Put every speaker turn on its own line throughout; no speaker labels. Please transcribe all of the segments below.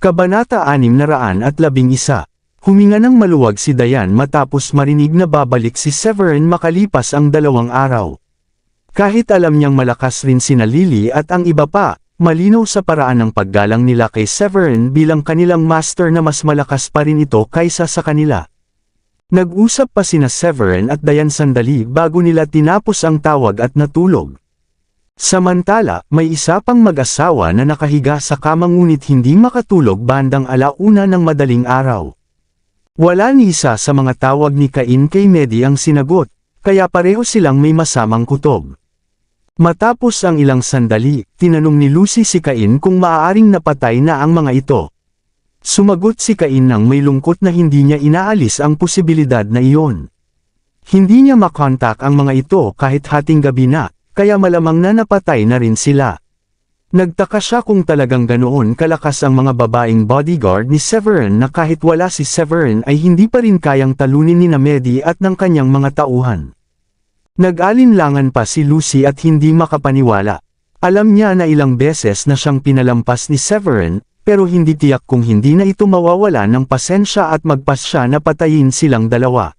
Kabanata 611. Huminga ng maluwag si Dayan matapos marinig na babalik si Severin makalipas ang 2 araw. Kahit alam niyang malakas rin sina Lily at ang iba pa, malinaw sa paraan ng paggalang nila kay Severin bilang kanilang master na mas malakas pa rin ito kaysa sa kanila. Nag-usap pa sina Severin at Dayan sandali bago nila tinapos ang tawag at natulog. Samantala, may isa pang mag-asawa na nakahiga sa kama ngunit hindi makatulog bandang 1:00 ng madaling araw. Wala ni isa sa mga tawag ni Cain kay Medi ang sinagot, kaya pareho silang may masamang kutob. Matapos ang ilang sandali, tinanong ni Lucy si Cain kung maaaring napatay na ang mga ito. Sumagot si Cain nang may lungkot na hindi niya inaalis ang posibilidad na iyon. Hindi niya makontak ang mga ito kahit hating gabi na, kaya malamang na napatay na rin sila. Nagtaka siya kung talagang ganoon kalakas ang mga babaeng bodyguard ni Severin na kahit wala si Severin ay hindi pa rin kayang talunin ni Medi at ng kanyang mga tauhan. Nag-alinlangan pa si Lucy at hindi makapaniwala. Alam niya na ilang beses na siyang pinalampas ni Severin, pero hindi tiyak kung hindi na ito mawawala ng pasensya at magpasya na patayin silang dalawa.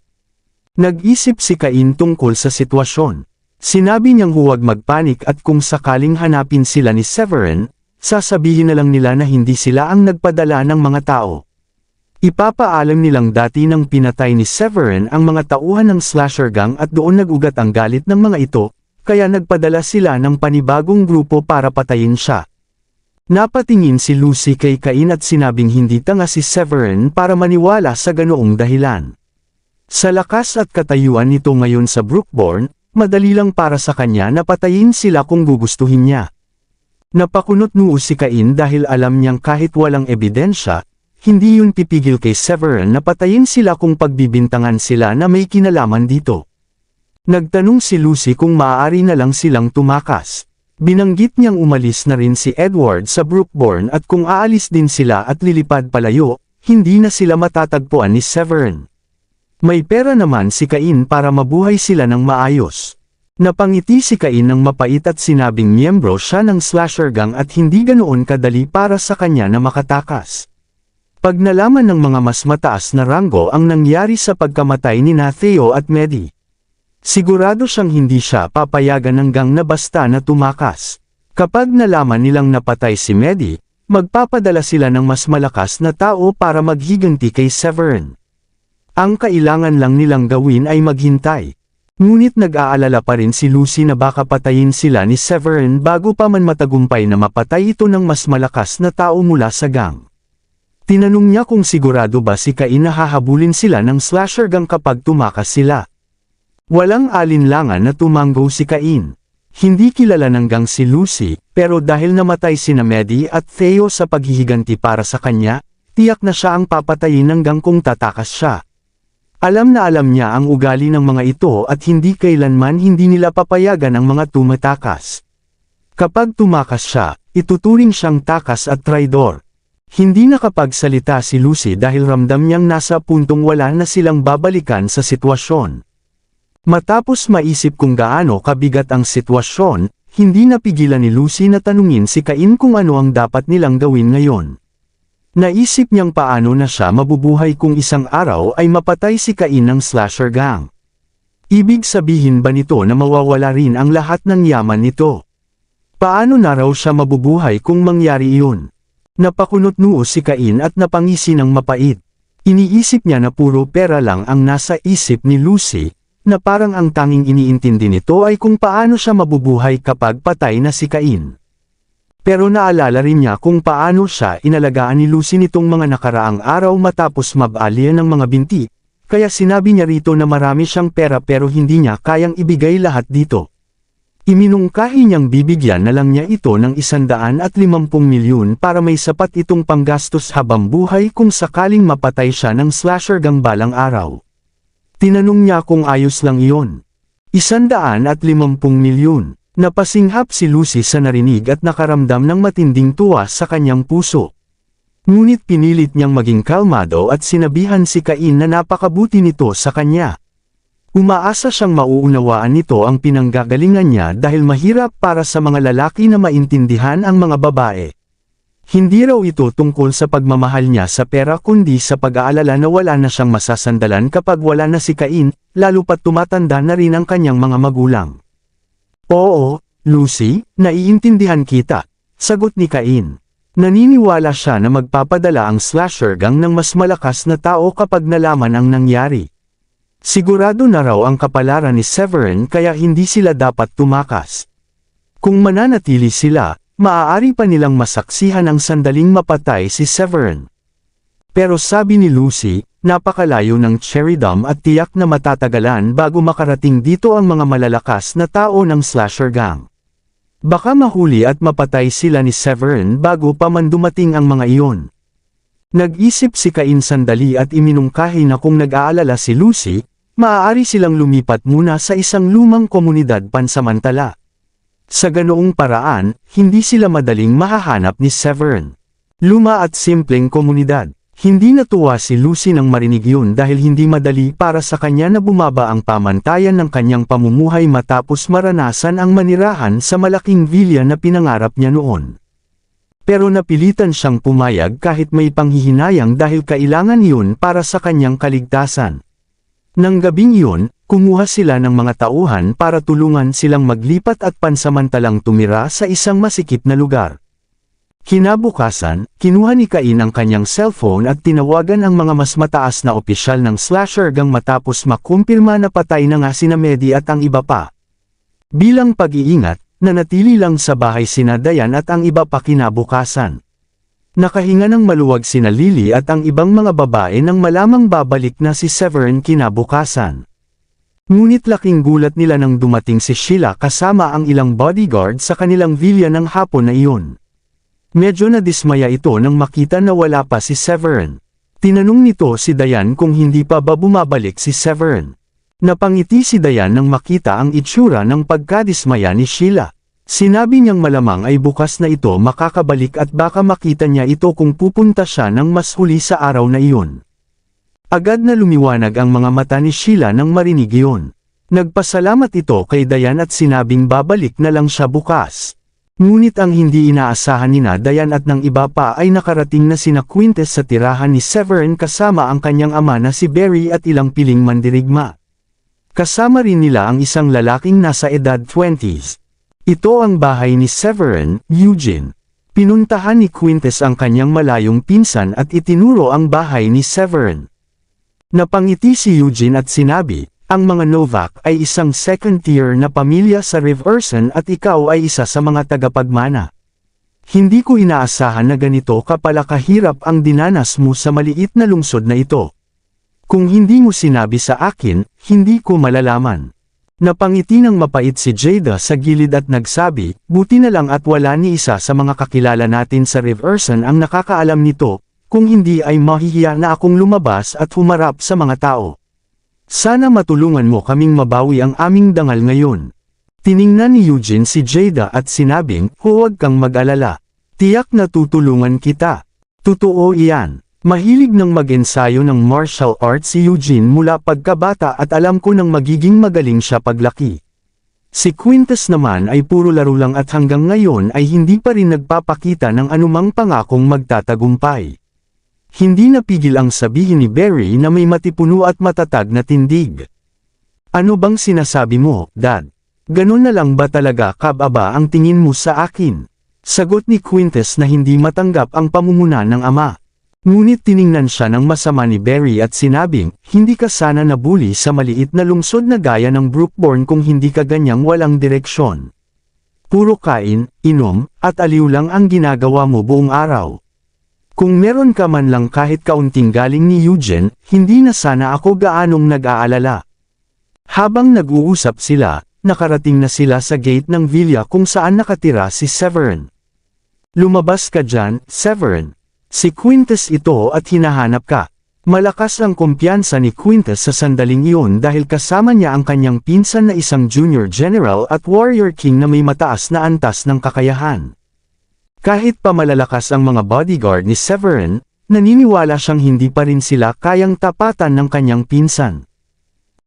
Nag-isip si Cain tungkol sa sitwasyon. Sinabi niyang huwag magpanik at kung sakaling hanapin sila ni Severin, sasabihin na lang nila na hindi sila ang nagpadala ng mga tao. Ipapaalam nilang dati nang pinatay ni Severin ang mga tauhan ng slasher gang at doon nag-ugat ang galit ng mga ito, kaya nagpadala sila ng panibagong grupo para patayin siya. Napatingin si Lucy kay Cain at sinabing hindi tanga si Severin para maniwala sa ganoong dahilan. Sa lakas at katayuan nito ngayon sa Brookborn, madali lang para sa kanya na patayin sila kung gugustuhin niya. Napakunot noo si Cain dahil alam niyang kahit walang ebidensya, hindi yun pipigil kay Severin na patayin sila kung pagbibintangan sila na may kinalaman dito. Nagtanong si Lucy kung maaari na lang silang tumakas. Binanggit niyang umalis na rin si Edward sa Brookborn at kung aalis din sila at lilipad palayo, hindi na sila matatagpuan ni Severin. May pera naman si Cain para mabuhay sila ng maayos. Napangiti si Cain ng mapait at sinabing miyembro siya ng slasher gang at hindi ganoon kadali para sa kanya na makatakas. Pag nalaman ng mga mas mataas na ranggo ang nangyari sa pagkamatay ni Theo at Medi, sigurado siyang hindi siya papayagan ng gang na basta na tumakas. Kapag nalaman nilang napatay si Medi, magpapadala sila ng mas malakas na tao para maghiganti kay Severin. Ang kailangan lang nilang gawin ay maghintay. Ngunit nag-aalala pa rin si Lucy na baka patayin sila ni Severin bago pa man matagumpay na mapatay ito ng mas malakas na tao mula sa gang. Tinanong niya kung sigurado ba si Cain na hahabulin sila ng slasher gang kapag tumakas sila. Walang alinlangan na tumanggo si Cain. Hindi kilala ng gang si Lucy, pero dahil namatay sina Medi at Theo sa paghihiganti para sa kanya, tiyak na siya ang papatayin ng gang kung tatakas siya. Alam na alam niya ang ugali ng mga ito at hindi kailanman hindi nila papayagan ang mga tumatakas. Kapag tumakas siya, ituturing siyang takas at traidor. Hindi nakapagsalita si Lucy dahil ramdam niyang nasa puntong wala na silang babalikan sa sitwasyon. Matapos maisip kung gaano kabigat ang sitwasyon, hindi napigilan ni Lucy na tanungin si Cain kung ano ang dapat nilang gawin ngayon. Naisip niyang paano na siya mabubuhay kung isang araw ay mapatay si Cain ng slasher gang. Ibig sabihin ba nito na mawawala rin ang lahat ng yaman nito? Paano na raw siya mabubuhay kung mangyari iyon? Napakunot noo si Cain at napangisi ng mapait. Iniisip niya na puro pera lang ang nasa isip ni Lucy, na parang ang tanging iniintindi nito ay kung paano siya mabubuhay kapag patay na si Cain. Pero naalala rin niya kung paano siya inalagaan ni Lucy nitong mga nakaraang araw matapos mabalian ng mga binti, kaya sinabi niya rito na marami siyang pera pero hindi niya kayang ibigay lahat dito. Iminungkahi niyang bibigyan na lang niya ito ng 150 milyon para may sapat itong panggastos habang buhay kung sakaling mapatay siya ng slasher gang balang araw. Tinanong niya kung ayos lang iyon. 150 milyon. Napasinghap si Lucy sa narinig at nakaramdam ng matinding tuwa sa kanyang puso. Ngunit pinilit niyang maging kalmado at sinabihan si Cain na napakabuti nito sa kanya. Umaasa siyang mauunawaan nito ang pinanggagalingan niya dahil mahirap para sa mga lalaki na maintindihan ang mga babae. Hindi raw ito tungkol sa pagmamahal niya sa pera kundi sa pag-aalala na wala na siyang masasandalan kapag wala na si Cain, lalo pat tumatanda na rin ang kanyang mga magulang. Oo, Lucy, naiintindihan kita, sagot ni Cain. Naniniwala siya na magpapadala ang slasher gang ng mas malakas na tao kapag nalaman ang nangyari. Sigurado na raw ang kapalaran ni Severin kaya hindi sila dapat tumakas. Kung mananatili sila, maaari pa nilang masaksihan ang sandaling mapatay si Severin. Pero sabi ni Lucy, napakalayo ng Cherrydom at tiyak na matatagalan bago makarating dito ang mga malalakas na tao ng slasher gang. Baka mahuli at mapatay sila ni Severin bago pa man dumating ang mga iyon. Nag-isip si Cain sandali at iminungkahi na kung nag-aalala si Lucy, maaari silang lumipat muna sa isang lumang komunidad pansamantala. Sa ganoong paraan, hindi sila madaling mahahanap ni Severin. Luma at simpleng komunidad. Hindi natuwa si Lucy nang marinig yun dahil hindi madali para sa kanya na bumaba ang pamantayan ng kanyang pamumuhay matapos maranasan ang manirahan sa malaking villa na pinangarap niya noon. Pero napilitan siyang pumayag kahit may panghihinayang dahil kailangan yun para sa kanyang kaligtasan. Nang gabing iyon, kumuha sila ng mga tauhan para tulungan silang maglipat at pansamantalang tumira sa isang masikip na lugar. Kinabukasan, kinuha ni Cain ang kanyang cellphone at tinawagan ang mga mas mataas na opisyal ng slasher gang matapos makumpirma na patay na nga sina Medi at ang iba pa. Bilang pag-iingat, nanatili lang sa bahay sina Diane at ang iba pa kinabukasan. Nakahinga ng maluwag sina Lily at ang ibang mga babae nang malamang babalik na si Severin kinabukasan. Ngunit laking gulat nila nang dumating si Sheila kasama ang ilang bodyguard sa kanilang villa ng hapon na iyon. Medyo nadismaya ito nang makita na wala pa si Severin. Tinanong nito si Diane kung hindi pa ba bumabalik si Severin. Napangiti si Diane nang makita ang itsura ng pagkadismaya ni Sheila. Sinabi niyang malamang ay bukas na ito makakabalik at baka makita niya ito kung pupunta siya ng mas huli sa araw na iyon. Agad na lumiwanag ang mga mata ni Sheila nang marinig iyon. Nagpasalamat ito kay Diane at sinabing babalik na lang siya bukas. Ngunit ang hindi inaasahan ni Diane at ng iba pa ay nakarating na sina Quintes sa tirahan ni Severin kasama ang kanyang ama na si Barry at ilang piling mandirigma. Kasama rin nila ang isang lalaking nasa edad 20s. Ito ang bahay ni Severin, Eugene. Pinuntahan ni Quintes ang kanyang malayong pinsan at itinuro ang bahay ni Severin. Napangiti si Eugene at sinabi, ang mga Novak ay isang second-tier na pamilya sa Riverson at ikaw ay isa sa mga tagapagmana. Hindi ko inaasahan na ganito kapala kahirap ang dinanas mo sa maliit na lungsod na ito. Kung hindi mo sinabi sa akin, hindi ko malalaman. Napangiti ng mapait si Jada sa gilid at nagsabi, buti na lang at wala ni isa sa mga kakilala natin sa Riverson ang nakakaalam nito, kung hindi ay mahihiya na akong lumabas at humarap sa mga tao. Sana matulungan mo kaming mabawi ang aming dangal ngayon. Tiningnan ni Eugene si Jada at sinabing, huwag kang mag-alala. Tiyak na tutulungan kita. Totoo iyan. Mahilig ng mag-ensayo ng martial arts si Eugene mula pagkabata at alam ko nang magiging magaling siya paglaki. Si Quintes naman ay puro laro lang at hanggang ngayon ay hindi pa rin nagpapakita ng anumang pangakong magtatagumpay. Hindi napigil ang sabihin ni Barry na may matipuno at matatag na tindig. Ano bang sinasabi mo, Dad? Ganun na lang ba talaga kababa ang tingin mo sa akin? Sagot ni Quintes na hindi matanggap ang pamumuna ng ama. Ngunit tiningnan siya ng masama ni Barry at sinabing, hindi ka sana nabuli sa maliit na lungsod na gaya ng Brookborn kung hindi ka ganyang walang direksyon. Puro kain, inom, at aliw lang ang ginagawa mo buong araw. Kung meron ka man lang kahit kaunting galing ni Eugene, hindi na sana ako gaanong nag-aalala. Habang nag-uusap sila, nakarating na sila sa gate ng villa kung saan nakatira si Severin. Lumabas ka dyan, Severin. Si Quintes ito at hinahanap ka. Malakas ang kumpiyansa ni Quintes sa sandaling iyon dahil kasama niya ang kanyang pinsan na isang junior general at warrior king na may mataas na antas ng kakayahan. Kahit pa malalakas ang mga bodyguard ni Severin, naniniwala siyang hindi pa rin sila kayang tapatan ng kanyang pinsan.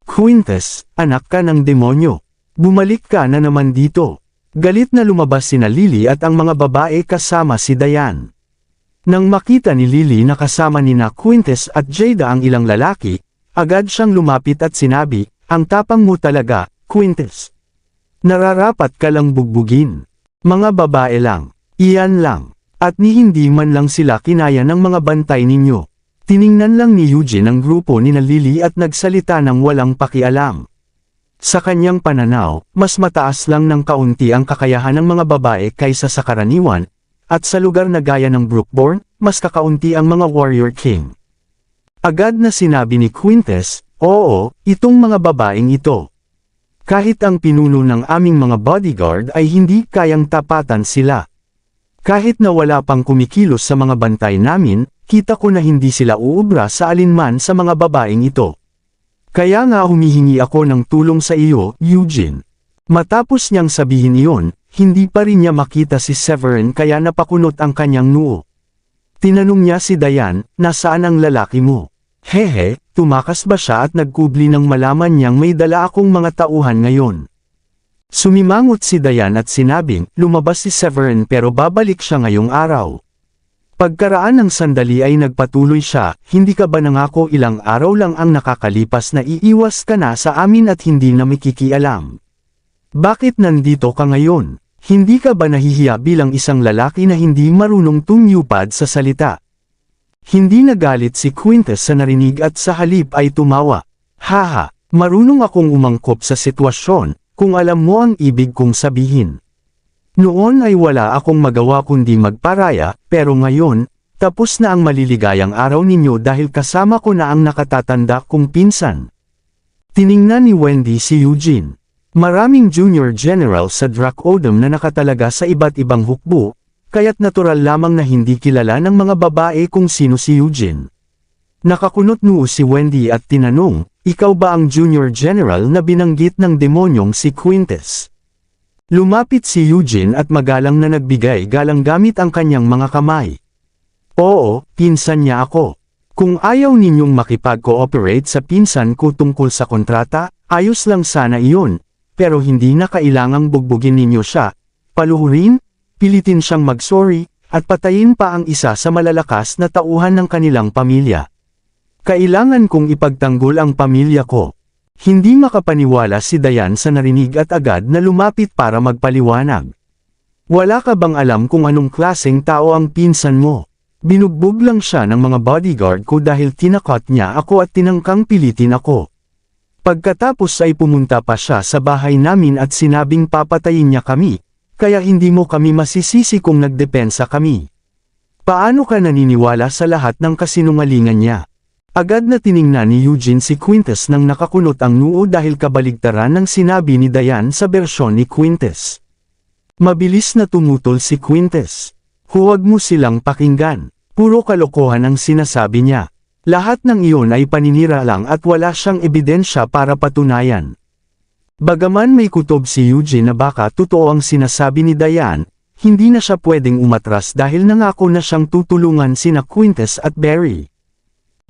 Quintes, anak ka ng demonyo. Bumalik ka na naman dito. Galit na lumabas sina Lily at ang mga babae kasama si Diane. Nang makita ni Lily na kasama nina Quintes at Jada ang ilang lalaki, agad siyang lumapit at sinabi, "Ang tapang mo talaga, Quintes. Nararapat ka lang bugbugin. Mga babae lang. Iyan lang. At ni hindi man lang sila kinaya ng mga bantay ninyo." Tiningnan lang ni Eugene ang grupo nina Lily at nagsalita ng walang pakialam. Sa kanyang pananaw, mas mataas lang ng kaunti ang kakayahan ng mga babae kaysa sa karaniwan, at sa lugar na gaya ng Brookborn, mas kakaunti ang mga warrior king. Agad na sinabi ni Quintes, "Oo, itong mga babaeng ito. Kahit ang pinuno ng aming mga bodyguard ay hindi kayang tapatan sila. Kahit na wala pang kumikilos sa mga bantay namin, kita ko na hindi sila uubra sa alinman sa mga babaeng ito. Kaya nga humihingi ako ng tulong sa iyo, Eugene." Matapos niyang sabihin iyon, hindi pa rin niya makita si Severin kaya napakunot ang kanyang noo. Tinanong niya si Diane, "Nasaan ang lalaki mo?" "Hehe," tumakas ba siya at nagkubli nang malaman niyang may dala akong mga tauhan ngayon. Sumimangot si Diane at sinabing, "Lumabas si Severin pero babalik siya ngayong araw." Pagkaraan ng sandali ay nagpatuloy siya, "Hindi ka ba nangako ilang araw lang ang nakakalipas na iiwas ka na sa amin at hindi na makikialam? Bakit nandito ka ngayon? Hindi ka ba nahihiya bilang isang lalaki na hindi marunong tumyupad sa salita?" Hindi nagalit si Quintes sa narinig at sa halip ay tumawa. "Haha, marunong akong umangkop sa sitwasyon, kung alam mo ang ibig kong sabihin. Noon ay wala akong magawa kundi magparaya, pero ngayon, tapos na ang maliligayang araw ninyo dahil kasama ko na ang nakatatanda kong pinsan." Tiningnan ni Wendy si Eugene. Maraming junior general sa Dracodem na nakatalaga sa iba't ibang hukbo, kaya't natural lamang na hindi kilala ng mga babae kung sino si Eugene. Nakakunot noo si Wendy at tinanong, "Ikaw ba ang junior general na binanggit ng demonyong si Quintes?" Lumapit si Eugene at magalang na nagbigay galang gamit ang kanyang mga kamay. "Oo, pinsan niya ako. Kung ayaw ninyong makipag-cooperate sa pinsan ko tungkol sa kontrata, ayos lang sana iyon, pero hindi na kailangang bugbugin ninyo siya, paluhurin, pilitin siyang mag-sorry, at patayin pa ang isa sa malalakas na tauhan ng kanilang pamilya. Kailangan kong ipagtanggol ang pamilya ko." Hindi makapaniwala si Diane sa narinig at agad na lumapit para magpaliwanag. "Wala ka bang alam kung anong klaseng tao ang pinsan mo? Binugbog lang siya ng mga bodyguard ko dahil tinakot niya ako at tinangkang pilitin ako. Pagkatapos ay pumunta pa siya sa bahay namin at sinabing papatayin niya kami, kaya hindi mo kami masisisi kung nagdepensa kami. Paano ka naniniwala sa lahat ng kasinungalingan niya?" Agad na tiningnan ni Eugene si Quintes nang nakakunot ang noo dahil kabaligtaran ng sinabi ni Diane sa bersyon ni Quintes. Mabilis na tumutol si Quintes. "Huwag mo silang pakinggan. Puro kalokohan ang sinasabi niya. Lahat ng iyon ay paninira lang at wala siyang ebidensya para patunayan." Bagaman may kutob si Eugene na baka totoo ang sinasabi ni Diane, hindi na siya pwedeng umatras dahil nangako na siyang tutulungan sina Quintes at Barry.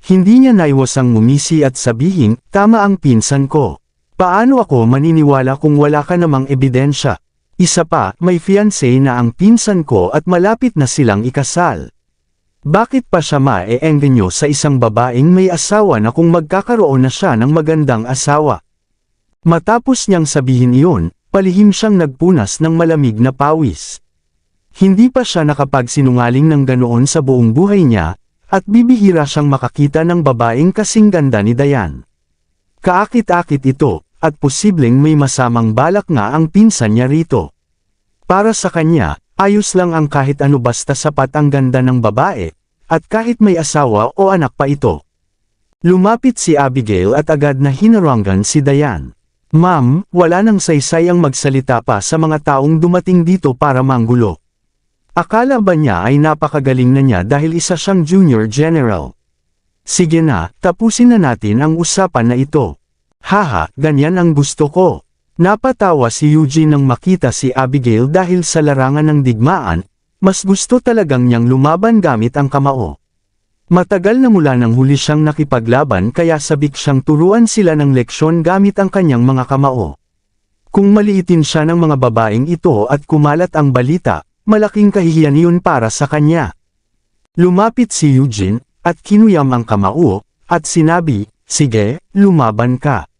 Hindi niya naiwasang ngumisi at sabihin, "Tama ang pinsan ko. Paano ako maniniwala kung wala ka namang ebidensya? Isa pa, may fiancé na ang pinsan ko at malapit na silang ikasal. Bakit pa siya mae-engganyo sa isang babaeng may asawa na kung magkakaroon na siya ng magandang asawa?" Matapos niyang sabihin iyon, palihim siyang nagpunas ng malamig na pawis. Hindi pa siya nakapagsinungaling ng ganoon sa buong buhay niya, at bibihira siyang makakita ng babaeng kasing ganda ni Diane. Kaakit-akit ito, at posibleng may masamang balak nga ang pinsan niya rito. Para sa kanya, ayos lang ang kahit ano basta sapat ang ganda ng babae, at kahit may asawa o anak pa ito. Lumapit si Abigail at agad na hinarangan si Diane. "Ma'am, wala nang saysay ang magsalita pa sa mga taong dumating dito para manggulo. Akala ba niya ay napakagaling na niya dahil isa siyang junior general? Sige na, tapusin na natin ang usapan na ito." "Haha, ganyan ang gusto ko." Napatawa si Eugene nang makita si Abigail dahil sa larangan ng digmaan, mas gusto talagang niyang lumaban gamit ang kamao. Matagal na mula nang huli siyang nakipaglaban kaya sabik siyang turuan sila ng leksyon gamit ang kanyang mga kamao. Kung maliitin siya ng mga babaeng ito at kumalat ang balita, malaking kahihiyan iyon para sa kanya. Lumapit si Eugene, at kinuyam ang kamao, at sinabi, "Sige, lumaban ka.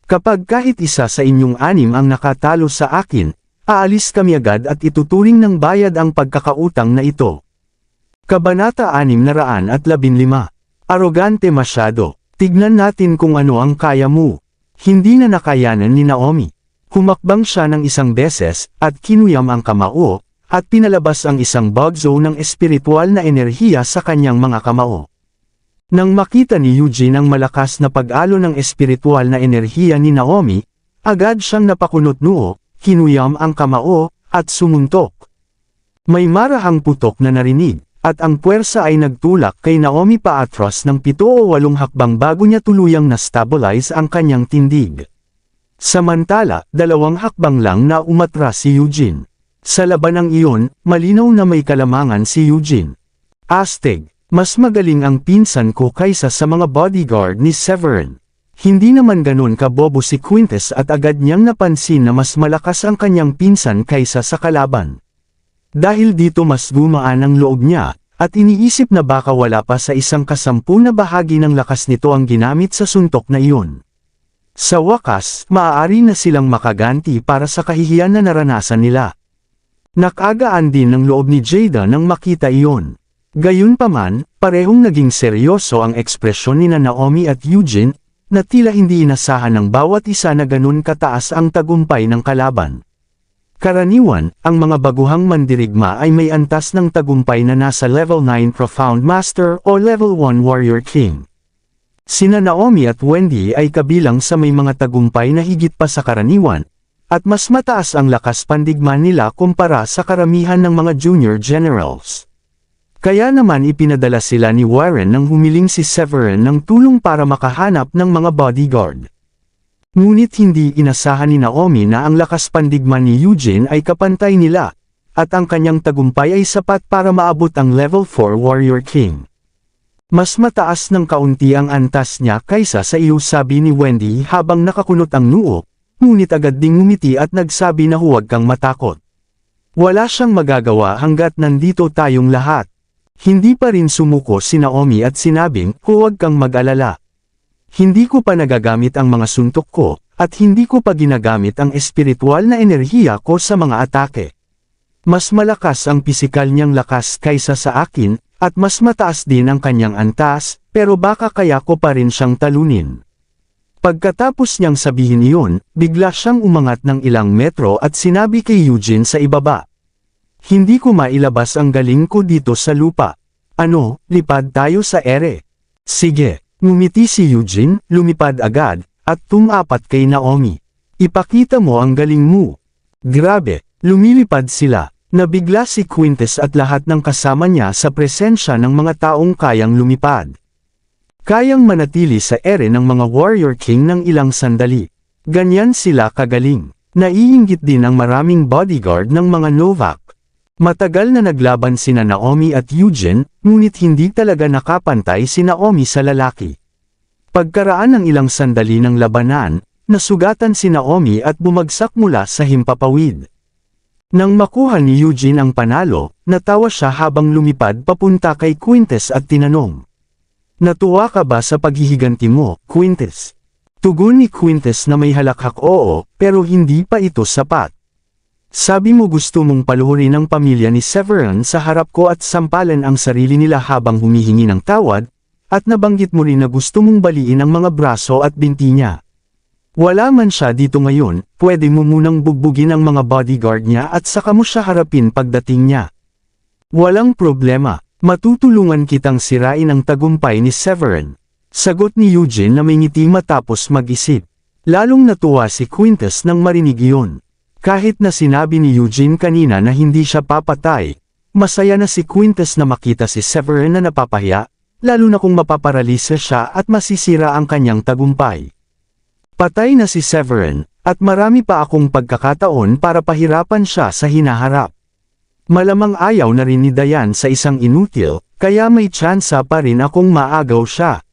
Kapag kahit isa sa inyong anim ang nakatalo sa akin, aalis kami agad at ituturing ng bayad ang pagkakautang na ito." Kabanata 615. Arogante masyado. Tignan natin kung ano ang kaya mo. Hindi na nakayanan ni Naomi. Humakbang siya ng isang beses, at kinuyam ang kamao, at pinalabas ang isang bagzo ng espiritual na enerhiya sa kanyang mga kamao. Nang makita ni Eugene ang malakas na pag-alo ng espiritual na enerhiya ni Naomi, agad siyang napakunot-noo, kinuyam ang kamao, at sumuntok. May marahang putok na narinig, at ang puwersa ay nagtulak kay Naomi paatras ng 7 o 8 hakbang bago niya tuluyang na-stabilize ang kanyang tindig. Samantala, 2 hakbang lang na umatras si Eugene. Sa labanang iyon, malinaw na may kalamangan si Eugene. Astig, mas magaling ang pinsan ko kaysa sa mga bodyguard ni Severin. Hindi naman ganun kabobo si Quintus at agad niyang napansin na mas malakas ang kanyang pinsan kaysa sa kalaban. Dahil dito mas gumaan ang loob niya, at iniisip na baka wala pa sa 1/10 na bahagi ng lakas nito ang ginamit sa suntok na iyon. Sa wakas, maaari na silang makaganti para sa kahihiyan na naranasan nila. Nakagaan din ng loob ni Jada nang makita iyon. Gayunpaman, parehong naging seryoso ang ekspresyon ni Naomi at Eugene, na tila hindi inasahan ng bawat isa na ganun kataas ang tagumpay ng kalaban. Karaniwan, ang mga baguhang mandirigma ay may antas ng tagumpay na nasa Level 9 Profound Master o Level 1 Warrior King. Sina Naomi at Wendy ay kabilang sa may mga tagumpay na higit pa sa karaniwan, at mas mataas ang lakas pandigma nila kumpara sa karamihan ng mga junior generals. Kaya naman ipinadala sila ni Warren nang humiling si Severin ng tulong para makahanap ng mga bodyguard. Ngunit hindi inasahan ni Naomi na ang lakas pandigma ni Eugene ay kapantay nila, at ang kanyang tagumpay ay sapat para maabot ang Level 4 Warrior King. Mas mataas ng kaunti ang antas niya kaysa sa iyo, sabi ni Wendy habang nakakunot ang noo, ngunit agad ding ngumiti at nagsabi na huwag kang matakot. Wala siyang magagawa hanggat nandito tayong lahat. Hindi pa rin sumuko si Naomi at sinabing, huwag kang mag-alala. Hindi ko pa nagagamit ang mga suntok ko, at hindi ko pa ginagamit ang espiritual na enerhiya ko sa mga atake. Mas malakas ang pisikal niyang lakas kaysa sa akin, at mas mataas din ang kanyang antas, pero baka kaya ko pa rin siyang talunin. Pagkatapos niyang sabihin iyon, bigla siyang umangat ng ilang metro at sinabi kay Eugene sa ibaba. Hindi ko mailabas ang galing ko dito sa lupa. Ano, lipad tayo sa ere. Sige, ngumiti si Eugene, lumipad agad, at tumapat kay Naomi. Ipakita mo ang galing mo. Grabe, lumilipad sila. Nabigla si Quintus at lahat ng kasama niya sa presensya ng mga taong kayang lumipad. Kayang manatili sa ere ng mga Warrior King ng ilang sandali. Ganyan sila kagaling. Naiinggit din ang maraming bodyguard ng mga Novak. Matagal na naglaban sina Naomi at Eugene, ngunit hindi talaga nakapantay si Naomi sa lalaki. Pagkaraan ng ilang sandali ng labanan, nasugatan si Naomi at bumagsak mula sa himpapawid. Nang makuha ni Eugene ang panalo, natawa siya habang lumipad papunta kay Quintus at tinanong. Natuwa ka ba sa paghihiganti mo, Quintus? Tugon ni Quintus na may halakhak oo, pero hindi pa ito sapat. Sabi mo gusto mong paluhurin ang pamilya ni Severin sa harap ko at sampalan ang sarili nila habang humihingi ng tawad, at nabanggit mo rin na gusto mong baliin ang mga braso at binti niya. Wala man siya dito ngayon, pwede mo munang bugbugin ang mga bodyguard niya at saka mo siya harapin pagdating niya. Walang problema. Matutulungan kitang sirain ang tagumpay ni Severin. Sagot ni Eugene na may ngiti matapos mag-isip. Lalong natuwa si Quintus nang marinig iyon. Kahit na sinabi ni Eugene kanina na hindi siya papatay, masaya na si Quintus na makita si Severin na napapahiya, lalo na kung mapaparalisa siya at masisira ang kanyang tagumpay. Patay na si Severin, at marami pa akong pagkakataon para pahirapan siya sa hinaharap. Malamang ayaw na rin ni Diane sa isang inutil, kaya may tsansa pa rin akong maagaw siya.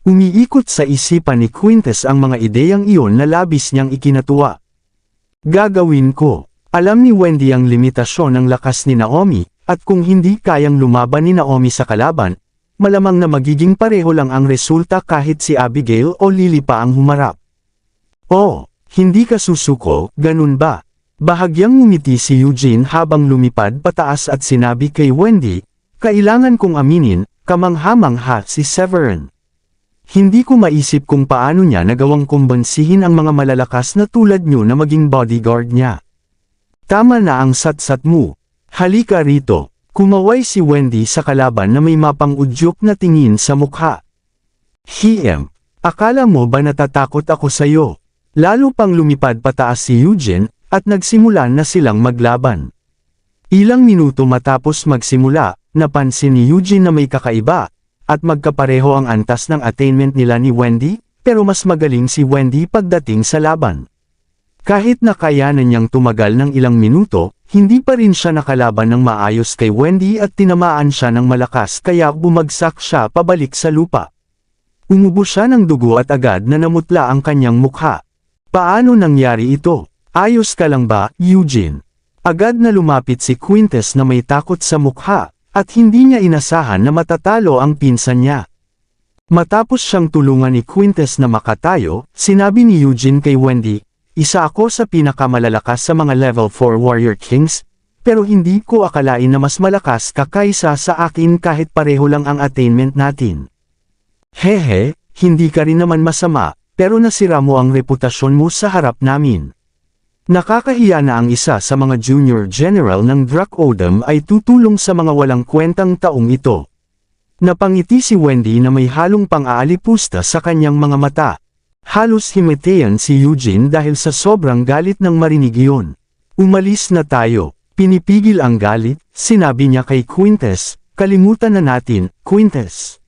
Umiikot sa isipan ni Quintus ang mga ideyang iyon na labis niyang ikinatuwa. Gagawin ko. Alam ni Wendy ang limitasyon ng lakas ni Naomi, at kung hindi kayang lumaban ni Naomi sa kalaban, malamang na magiging pareho lang ang resulta kahit si Abigail o Lily pa ang humarap. Oh, hindi ka susuko, ganun ba? Bahagyang ngumiti si Eugene habang lumipad pataas at sinabi kay Wendy, kailangan kong aminin, kamangha-mangha si Severin. Hindi ko maisip kung paano niya nagawang kumbansihin ang mga malalakas na tulad niyo na maging bodyguard niya. Tama na ang satsat mo. Halika rito. Kumaway si Wendy sa kalaban na may mapang-udyok na tingin sa mukha. Hiem, akala mo ba natatakot ako sa'yo? Lalo pang lumipad pataas si Eugene, at nagsimulan na silang maglaban. Ilang minuto matapos magsimula, napansin ni Eugene na may kakaiba, at magkapareho ang antas ng attainment nila ni Wendy, pero mas magaling si Wendy pagdating sa laban. Kahit na kayanan niyang tumagal ng ilang minuto, hindi pa rin siya nakalaban ng maayos kay Wendy at tinamaan siya ng malakas kaya bumagsak siya pabalik sa lupa. Umubo siya ng dugo at agad na namutla ang kanyang mukha. Paano nangyari ito? Ayos ka lang ba, Eugene? Agad na lumapit si Quintes na may takot sa mukha, at hindi niya inasahan na matatalo ang pinsan niya. Matapos siyang tulungan ni Quintes na makatayo, sinabi ni Eugene kay Wendy, isa ako sa pinakamalalakas sa mga level 4 Warrior Kings, pero hindi ko akalain na mas malakas ka kaysa sa akin kahit pareho lang ang attainment natin. Hehe, hindi ka rin naman masama, pero nasira mo ang reputasyon mo sa harap namin. Nakakahiya na ang isa sa mga junior general ng Drak Odom ay tutulong sa mga walang kwentang taong ito. Napangiti si Wendy na may halong pang-aalipusta sa kanyang mga mata. Halos himatayan si Eugene dahil sa sobrang galit ng marinig iyon. Umalis na tayo. Pinipigil ang galit, sinabi niya kay Quintes, kalimutan na natin, Quintes.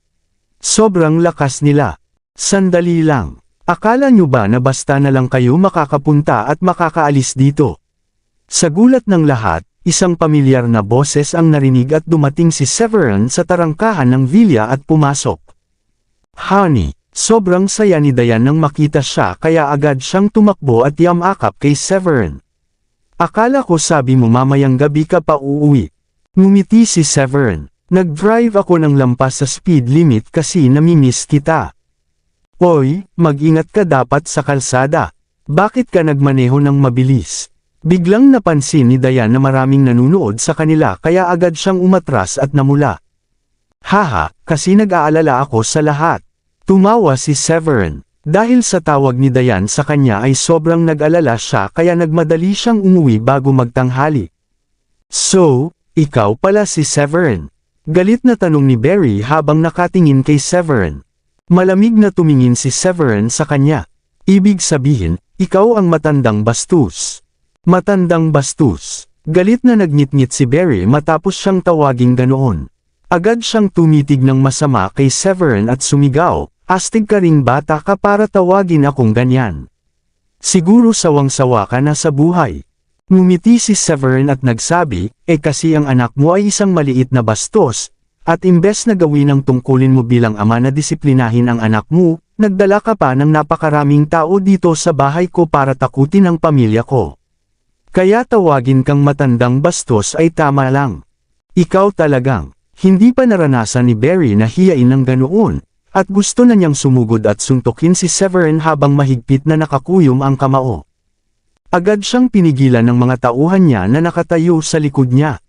Sobrang lakas nila. Sandali lang. Akala niyo ba na basta na lang kayo makakapunta at makakaalis dito? Sa gulat ng lahat, isang pamilyar na boses ang narinig at dumating si Severin sa tarangkahan ng villa at pumasok. Honey. Sobrang saya ni Diane nang makita siya kaya agad siyang tumakbo at yamakap kay Severin. Akala ko sabi mo mamayang gabi ka pa uuwi. Ngumiti si Severin. Nag-drive ako ng lampas sa speed limit kasi namimiss kita. Oy, mag-ingat ka dapat sa kalsada. Bakit ka nagmaneho ng mabilis? Biglang napansin ni Diane na maraming nanunood sa kanila kaya agad siyang umatras at namula. Haha, kasi nag-aalala ako sa lahat. Tumawa si Severin. Dahil sa tawag ni Diane sa kanya ay sobrang nag-alala siya kaya nagmadali siyang umuwi bago magtanghali. So, ikaw pala si Severin. Galit na tanong ni Barry habang nakatingin kay Severin. Malamig na tumingin si Severin sa kanya. Ibig sabihin, ikaw ang matandang bastos. Matandang bastos. Galit na nagngit-ngit si Barry matapos siyang tawaging ganoon. Agad siyang tumitig ng masama kay Severin at sumigaw. Astig ka ring bata ka para tawagin akong ganyan. Siguro sawang-sawa ka na sa buhay. Ngumiti si Severin at nagsabi, kasi ang anak mo ay isang maliit na bastos, at imbes na gawin ang tungkulin mo bilang ama na disiplinahin ang anak mo, nagdala ka pa ng napakaraming tao dito sa bahay ko para takutin ang pamilya ko. Kaya tawagin kang matandang bastos ay tama lang. Ikaw talagang, hindi pa naranasan ni Barry na hiyain ng ganoon. At gusto na niyang sumugod at suntukin si Severin habang mahigpit na nakakuyom ang kamao. Agad siyang pinigilan ng mga tauhan niya na nakatayo sa likod niya.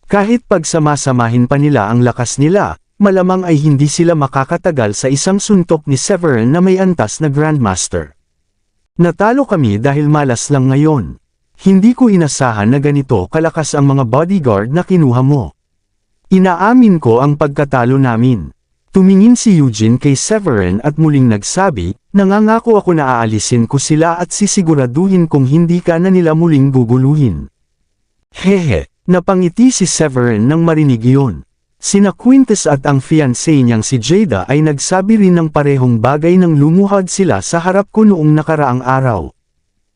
Kahit pagsamasamahin pa nila ang lakas nila, malamang ay hindi sila makakatagal sa isang suntok ni Severin na may antas na Grandmaster. Natalo kami dahil malas lang ngayon. Hindi ko inasahan na ganito kalakas ang mga bodyguard na kinuha mo. Inaamin ko ang pagkatalo namin. Tumingin si Eugene kay Severin at muling nagsabi, nangangako ako na aalisin ko sila at sisiguraduhin kung hindi ka na nila muling guguluhin. Hehe, napangiti si Severin nang marinig iyon. Sina Quintes at ang fiancé niyang si Jada ay nagsabi rin ng parehong bagay nang lumuhad sila sa harap ko noong nakaraang araw.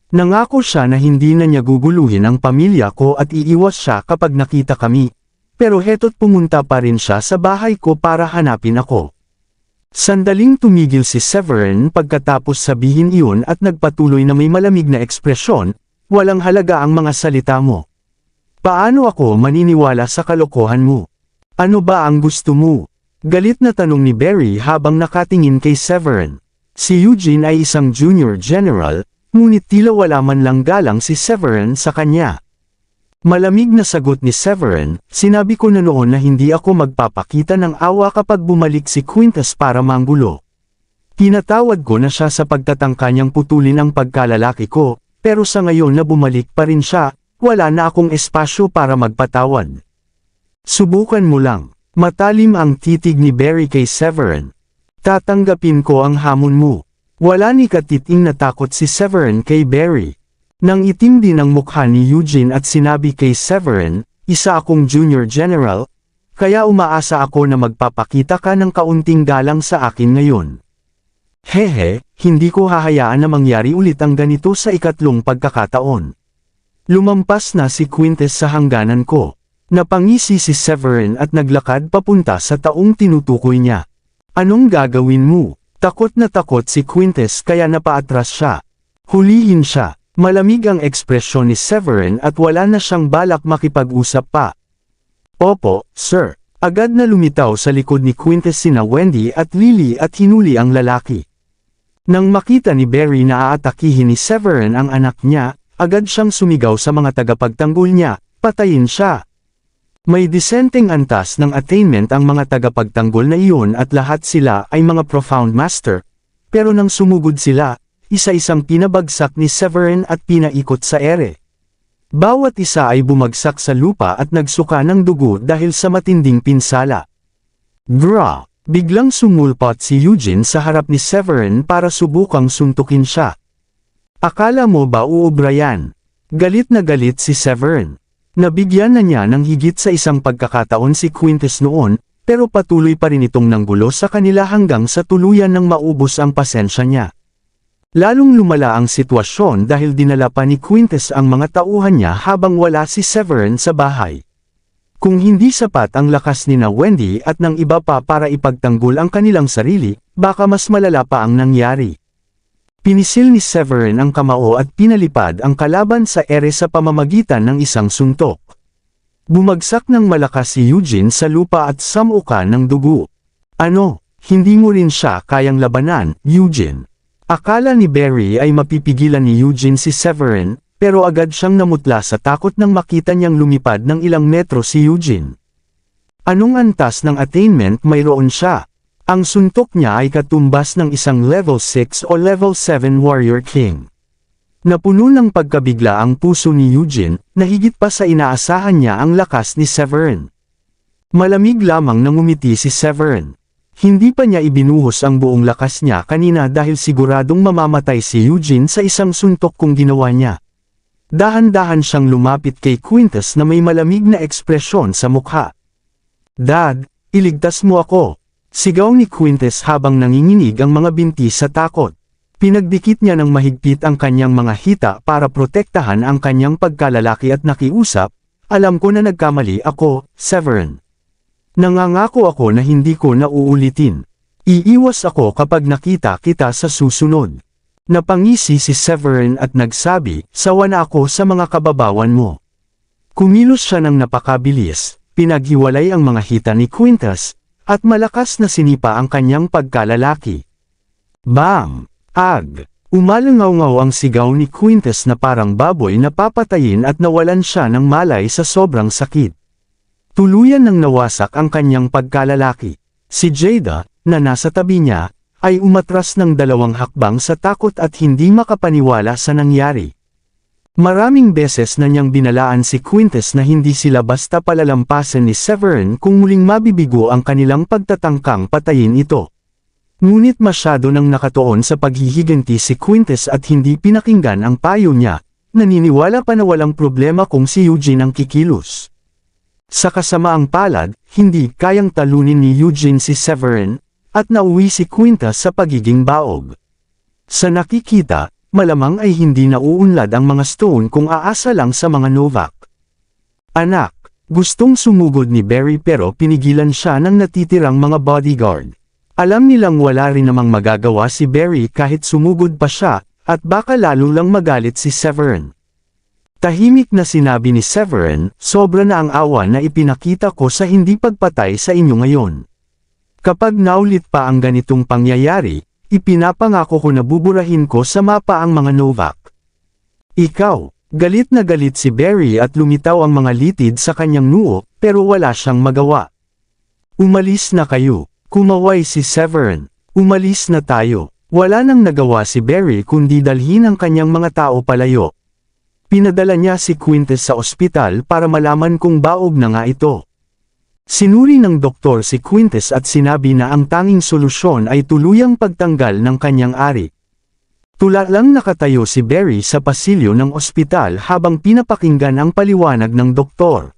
Nangako siya na hindi na niya guguluhin ang pamilya ko at iiwas siya kapag nakita kami. Pero heto't pumunta pa rin siya sa bahay ko para hanapin ako. Sandaling tumigil si Severin pagkatapos sabihin iyon at nagpatuloy na may malamig na ekspresyon, walang halaga ang mga salita mo. Paano ako maniniwala sa kalokohan mo? Ano ba ang gusto mo? Galit na tanong ni Barry habang nakatingin kay Severin. Si Eugene ay isang junior general, ngunit tila wala man lang galang si Severin sa kanya. Malamig na sagot ni Severin, sinabi ko na noon na hindi ako magpapakita ng awa kapag bumalik si Quintus para manggulo. Tinatawad ko na siya sa pagtatangka niyang putulin ang pagkalalaki ko, pero sa ngayon na bumalik pa rin siya, wala na akong espasyo para magpatawad. Subukan mo lang. Matalim ang titig ni Barry kay Severin. Tatanggapin ko ang hamon mo. Wala ni katiting natakot si Severin kay Barry. Nang itim din ang mukha ni Eugene at sinabi kay Severin, isa akong junior general, kaya umaasa ako na magpapakita ka ng kaunting galang sa akin ngayon. Hehe, hindi ko hahayaan na mangyari ulit ang ganito sa ikatlong pagkakataon. Lumampas na si Quintus sa hangganan ko. Napangisi si Severin at naglakad papunta sa taong tinutukoy niya. Anong gagawin mo? Takot na takot si Quintus kaya napaatras siya. Hulihin siya. Malamig ang ekspresyon ni Severin at wala na siyang balak makipag-usap pa. Opo, sir. Agad na lumitaw sa likod ni Quintus sina Wendy at Lily at hinuli ang lalaki. Nang makita ni Barry na aatakihin ni Severin ang anak niya, agad siyang sumigaw sa mga tagapagtanggol niya, patayin siya. May disenteng antas ng attainment ang mga tagapagtanggol na iyon at lahat sila ay mga profound master, pero nang sumugod sila, isa-isang pinabagsak ni Severin at pinaikot sa ere. Bawat isa ay bumagsak sa lupa at nagsuka ng dugo dahil sa matinding pinsala. Gra! Biglang sumulpot si Eugene sa harap ni Severin para subukang suntukin siya. Akala mo ba uubra yan? Galit na galit si Severin. Nabigyan na niya ng higit sa isang pagkakataon si Quintus noon, pero patuloy pa rin itong nanggulo sa kanila hanggang sa tuluyan ng maubos ang pasensya niya. Lalong lumala ang sitwasyon dahil dinala pa ni Quintus ang mga tauhan niya habang wala si Severin sa bahay. Kung hindi sapat ang lakas ni na Wendy at ng iba pa para ipagtanggol ang kanilang sarili, baka mas malala pa ang nangyari. Pinisil ni Severin ang kamao at pinalipad ang kalaban sa ere sa pamamagitan ng isang suntok. Bumagsak ng malakas si Eugene sa lupa at samuka ng dugo. Ano, hindi mo rin siya kayang labanan, Eugene? Akala ni Barry ay mapipigilan ni Eugene si Severin, pero agad siyang namutla sa takot nang makita niyang lumipad ng ilang metro si Eugene. Anong antas ng attainment mayroon siya? Ang suntok niya ay katumbas ng isang level 6 o level 7 warrior king. Napuno ng pagkabigla ang puso ni Eugene, na higit pa sa inaasahan niya ang lakas ni Severin. Malamig lamang nang umiti si Severin. Hindi pa niya ibinuhos ang buong lakas niya kanina dahil siguradong mamamatay si Eugene sa isang suntok kung ginawa niya. Dahan-dahan siyang lumapit kay Quintus na may malamig na ekspresyon sa mukha. Dad, iligtas mo ako. Sigaw ni Quintus habang nanginginig ang mga binti sa takot. Pinagdikit niya ng mahigpit ang kanyang mga hita para protektahan ang kanyang pagkalalaki at nakiusap, alam ko na nagkamali ako, Severin. Nangangako ako na hindi ko na uulitin. Iiwas ako kapag nakita kita sa susunod. Napangisi si Severin at nagsabi, sawa na ako sa mga kababawan mo. Kumilos siya ng napakabilis, pinaghiwalay ang mga hita ni Quintus, at malakas na sinipa ang kanyang pagkalalaki. Bam! Ag! Umalangaw-ngaw ang sigaw ni Quintus na parang baboy na papatayin at nawalan siya ng malay sa sobrang sakit. Tuluyan nang nawasak ang kanyang pagkalalaki. Si Jada, na nasa tabi niya, ay umatras ng 2 hakbang sa takot at hindi makapaniwala sa nangyari. Maraming beses na niyang binalaan si Quintus na hindi sila basta palalampasin ni Severin kung muling mabibigo ang kanilang pagtatangkang patayin ito. Ngunit masyado nang nakatuon sa paghihiganti si Quintus at hindi pinakinggan ang payo niya, naniniwala pa na walang problema kung si Eugene ang kikilos. Sa kasamaang palad, hindi kayang talunin ni Eugene si Severin, at nauwi si Quintus sa pagiging baog. Sa nakikita, malamang ay hindi nauunlad ang mga stone kung aasa lang sa mga Novak. Anak, gustong sumugod ni Barry pero pinigilan siya ng natitirang mga bodyguard. Alam nilang wala rin namang magagawa si Barry kahit sumugod pa siya, at baka lalo lang magalit si Severin. Tahimik na sinabi ni Severin, sobra na ang awa na ipinakita ko sa hindi pagpatay sa inyo ngayon. Kapag naulit pa ang ganitong pangyayari, ipinapangako ko na buburahin ko sa mapa ang mga Novak. Ikaw, galit na galit si Barry at lumitaw ang mga litid sa kanyang noo, pero wala siyang magawa. Umalis na kayo, kumaway si Severin. Umalis na tayo. Wala nang nagawa si Barry kundi dalhin ang kanyang mga tao palayo. Pinadala niya si Quintes sa ospital para malaman kung baog na nga ito. Sinuri ng doktor si Quintes at sinabi na ang tanging solusyon ay tuluyang pagtanggal ng kanyang ari. Tula lang nakatayo si Barry sa pasilyo ng ospital habang pinapakinggan ang paliwanag ng doktor.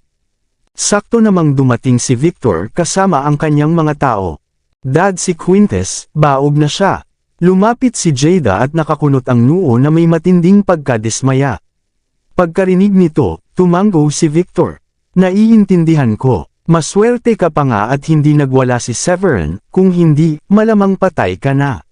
Sakto namang dumating si Victor kasama ang kanyang mga tao. Dad si Quintes, baog na siya. Lumapit si Jada at nakakunot ang noo na may matinding pagkadismaya. Pagkarinig nito, tumango si Victor. Naiintindihan ko, maswerte ka pa nga at hindi nagwala si Severin, kung hindi, malamang patay ka na.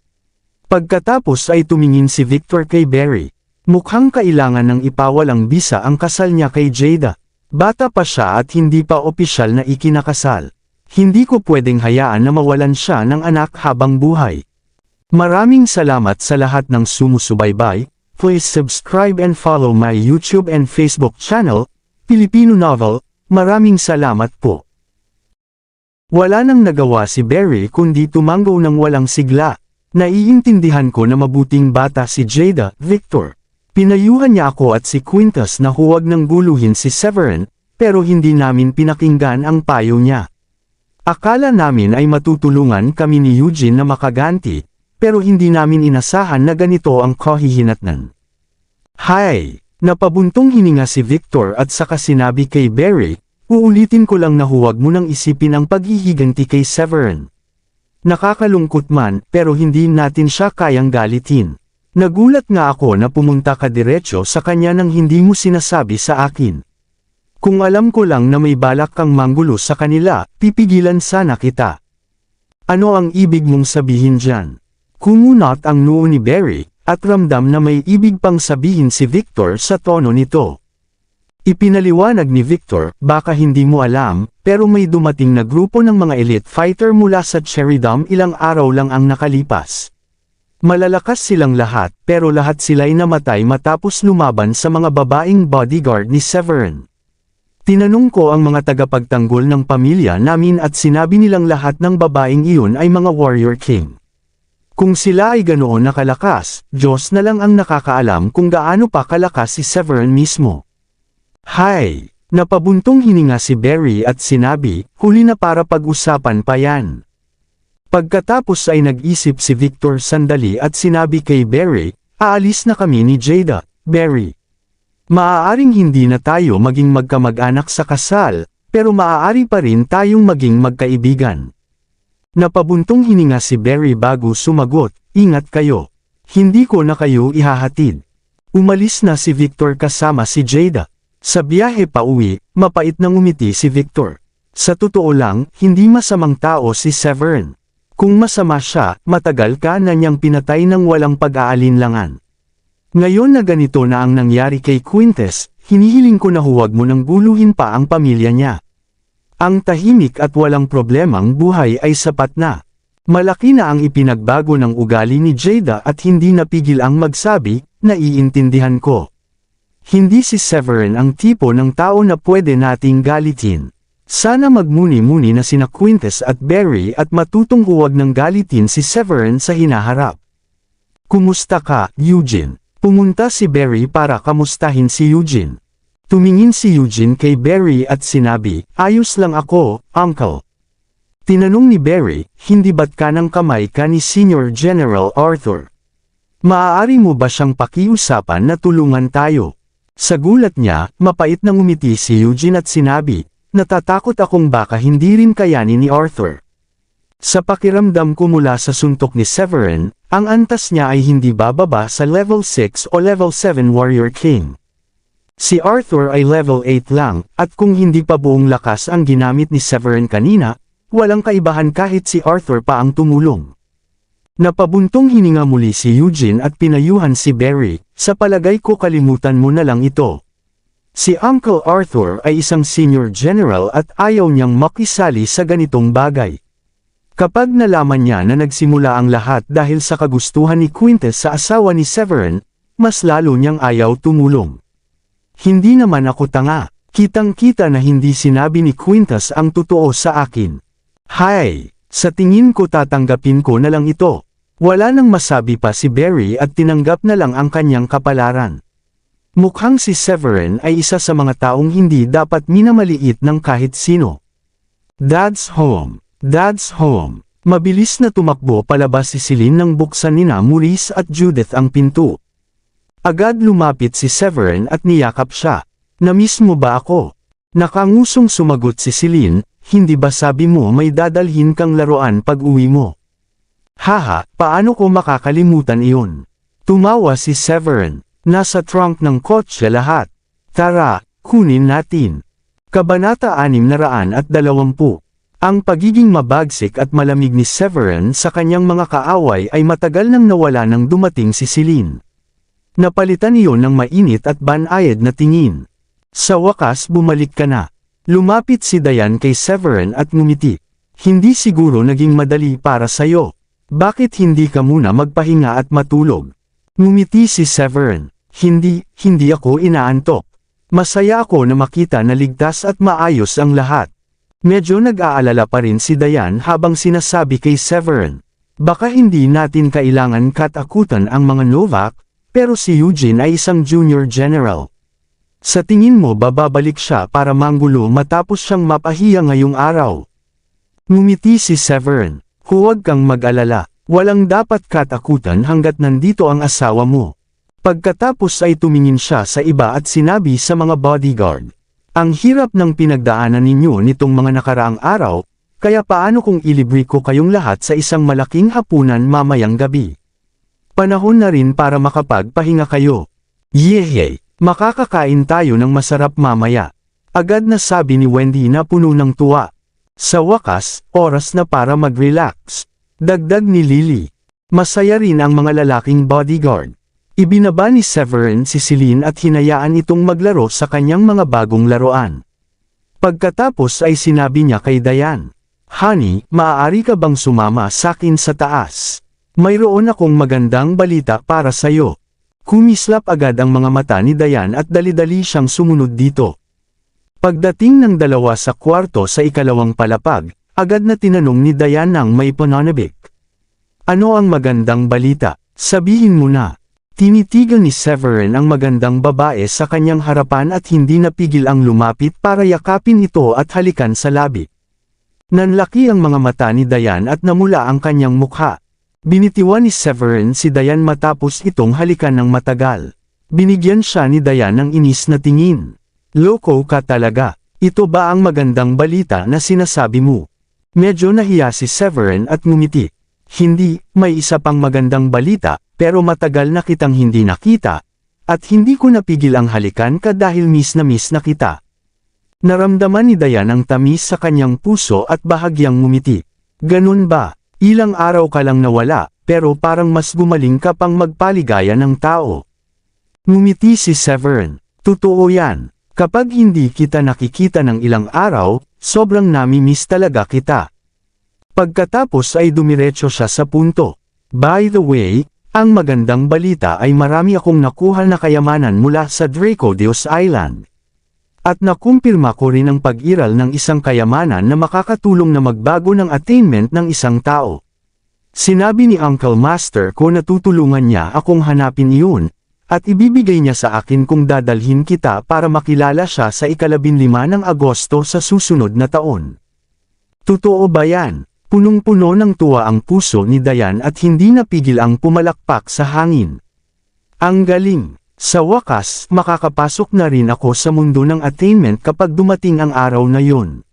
Pagkatapos ay tumingin si Victor kay Barry. Mukhang kailangan ng ipawalang bisa ang kasal niya kay Jada. Bata pa siya at hindi pa opisyal na ikinakasal. Hindi ko pwedeng hayaan na mawalan siya ng anak habang buhay. Maraming salamat sa lahat ng sumusubaybay. Please subscribe and follow my YouTube and Facebook channel, Filipino Novel. Maraming salamat po. Wala nang nagawa si Barry kundi tumango ng walang sigla. Naiintindihan ko na mabuting bata si Jada, Victor. Pinayuhan niya ako at si Quintes na huwag nang guluhin si Severin, pero hindi namin pinakinggan ang payo niya. Akala namin ay matutulungan kami ni Eugene na makaganti, pero hindi namin inasahan na ganito ang kahihinatnan. Hay! Napabuntong hininga si Victor at saka sinabi kay Barry, uulitin ko lang na huwag mo nang isipin ang paghihiganti kay Severin. Nakakalungkot man, pero hindi natin siya kayang galitin. Nagulat nga ako na pumunta ka diretso sa kanya nang hindi mo sinasabi sa akin. Kung alam ko lang na may balak kang manggulo sa kanila, pipigilan sana kita. Ano ang ibig mong sabihin dyan? Kumunot ang noo ni Barry, at ramdam na may ibig pang sabihin si Victor sa tono nito. Ipinaliwanag ni Victor, baka hindi mo alam, pero may dumating na grupo ng mga elite fighter mula sa Cherry Dome ilang araw lang ang nakalipas. Malalakas silang lahat, pero lahat sila'y namatay matapos lumaban sa mga babaeng bodyguard ni Severin. Tinanong ko ang mga tagapagtanggol ng pamilya namin at sinabi nilang lahat ng babaeng iyon ay mga warrior king. Kung sila ay ganoon na kalakas, Diyos na lang ang nakakaalam kung gaano pa kalakas si Severin mismo. Hay! Napabuntong hininga si Barry at sinabi, huli na para pag-usapan pa yan. Pagkatapos ay nag-isip si Victor sandali at sinabi kay Barry, aalis na kami ni Jada, Barry. Maaaring hindi na tayo maging magkamag-anak sa kasal, pero maaari pa rin tayong maging magkaibigan. Napabuntong hininga si Barry bago sumagot, ingat kayo. Hindi ko na kayo ihahatid. Umalis na si Victor kasama si Jada. Sa biyahe pa uwi, mapait nang umiti si Victor. Sa totoo lang, hindi masamang tao si Severin. Kung masama siya, matagal ka na niyang pinatay ng walang pag-aalinlangan. Ngayon na ganito na ang nangyari kay Quintes, hinihiling ko na huwag mo nang guluhin pa ang pamilya niya. Ang tahimik at walang problemang buhay ay sapat na. Malaki na ang ipinagbago ng ugali ni Jada at hindi napigil ang magsabi, naiintindihan ko. Hindi si Severin ang tipo ng tao na pwede nating galitin. Sana magmuni-muni na sina Quintes at Barry at matutong huwag nang galitin si Severin sa hinaharap. Kumusta ka, Eugene? Pumunta si Barry para kamustahin si Eugene. Tumingin si Eugene kay Barry at sinabi, ayos lang ako, Uncle. Tinanong ni Barry, hindi ba't kanang kamay ka ni Senior General Arthur? Maaari mo ba siyang pakiusapan na tulungan tayo? Sa gulat niya, mapait nang umiti si Eugene at sinabi, natatakot akong baka hindi rin kayanin ni Arthur. Sa pakiramdam ko mula sa suntok ni Severin, ang antas niya ay hindi bababa sa level 6 o level 7 Warrior King. Si Arthur ay level 8 lang, at kung hindi pa buong lakas ang ginamit ni Severin kanina, walang kaibahan kahit si Arthur pa ang tumulong. Napabuntong hininga muli si Eugene at pinayuhan si Barry, sa palagay ko kalimutan mo na lang ito. Si Uncle Arthur ay isang senior general at ayaw niyang makisali sa ganitong bagay. Kapag nalaman niya na nagsimula ang lahat dahil sa kagustuhan ni Quintus sa asawa ni Severin, mas lalo niyang ayaw tumulong. Hindi naman ako tanga. Kitang-kita na hindi sinabi ni Quintus ang totoo sa akin. Hay, sa tingin ko tatanggapin ko na lang ito. Wala nang masabi pa si Barry at tinanggap na lang ang kanyang kapalaran. Mukhang si Severin ay isa sa mga taong hindi dapat minamaliit ng kahit sino. Dad's home. Dad's home. Mabilis na tumakbo palabas si Celine nang buksan nina Maurice at Judith ang pinto. Agad lumapit si Severin at niyakap siya. "Namiss mo ba ako?" Nakangusong sumagot si Celine, "Hindi ba sabi mo may dadalhin kang laruan pag uwi mo?" "Haha, paano ko makakalimutan iyon?" Tumawa si Severin. "Nasa trunk ng kotse lahat. Tara, kunin natin." Kabanata 620. Ang pagiging mabagsik at malamig ni Severin sa kanyang mga kaaway ay matagal nang nawala nang dumating si Celine. Napalitan iyon ng mainit at banayad na tingin. "Sa wakas bumalik ka na." Lumapit si Diane kay Severin at ngumiti. "Hindi siguro naging madali para sayo. Bakit hindi ka muna magpahinga at matulog?" Ngumiti si Severin. Hindi ako inaantok. Masaya ako na makita na ligtas at maayos ang lahat." Medyo nag-aalala pa rin si Diane habang sinasabi kay Severin. "Baka hindi natin kailangan katakutan ang mga Novak, pero si Eugene ay isang junior general. Sa tingin mo babalik siya para manggulo matapos siyang mapahiya ngayong araw?" Ngumiti si Severin. "Huwag kang mag-alala. Walang dapat katakutan hanggat nandito ang asawa mo." Pagkatapos ay tumingin siya sa iba at sinabi sa mga bodyguard, "Ang hirap ng pinagdaanan ninyo nitong mga nakaraang araw, kaya paano kung ilibre ko kayong lahat sa isang malaking hapunan mamayang gabi? Panahon na rin para makapagpahinga kayo." "Yehey! Makakakain tayo ng masarap mamaya." Agad na sabi ni Wendy na puno ng tuwa. "Sa wakas, oras na para mag-relax." Dagdag ni Lily. Masaya rin ang mga lalaking bodyguard. Ibinaba ni Severin si Celine at hinayaan itong maglaro sa kanyang mga bagong laruan. Pagkatapos ay sinabi niya kay Diane, "Honey, maaari ka bang sumama sakin sa taas? Mayroon akong magandang balita para sayo." Kumislap agad ang mga mata ni Diane at dali-dali siyang sumunod dito. Pagdating ng dalawa sa kwarto sa ikalawang palapag, agad na tinanong ni Diane nang may pananabik. "Ano ang magandang balita? Sabihin mo na." Tinitigan ni Severin ang magandang babae sa kanyang harapan at hindi napigil ang lumapit para yakapin ito at halikan sa labi. Nanlaki ang mga mata ni Diane at namula ang kanyang mukha. Binitiwan ni Severin si Diane matapos itong halikan ng matagal. Binigyan siya ni Diane ng inis na tingin. "Loko ka talaga. Ito ba ang magandang balita na sinasabi mo?" Medyo nahiya si Severin at ngumiti. "Hindi, may isa pang magandang balita, pero matagal na kitang hindi nakita, at hindi ko napigil ang halikan ka dahil miss na kita." Naramdaman ni Diane ang tamis sa kanyang puso at bahagyang ngumiti. "Ganun ba? Ilang araw ka lang nawala, pero parang mas gumaling ka pang magpaligaya ng tao." Ngumiti si Severin. "Totoo yan. Kapag hindi kita nakikita ng ilang araw, sobrang nami-miss talaga kita." Pagkatapos ay dumiretso siya sa punto. "By the way, ang magandang balita ay marami akong nakuha na kayamanan mula sa Draco Deus Island. At nakumpirma ko rin ang pag-iral ng isang kayamanan na makakatulong na magbago ng attainment ng isang tao. Sinabi ni Uncle Master ko na tutulungan niya akong hanapin iyon, at ibibigay niya sa akin kung dadalhin kita para makilala siya sa 15 ng Agosto sa susunod na taon." "Totoo ba yan?" Punong-puno ng tuwa ang puso ni Diane at hindi napigil ang pumalakpak sa hangin. "Ang galing! Sa wakas, makakapasok na rin ako sa mundo ng attainment kapag dumating ang araw na yun."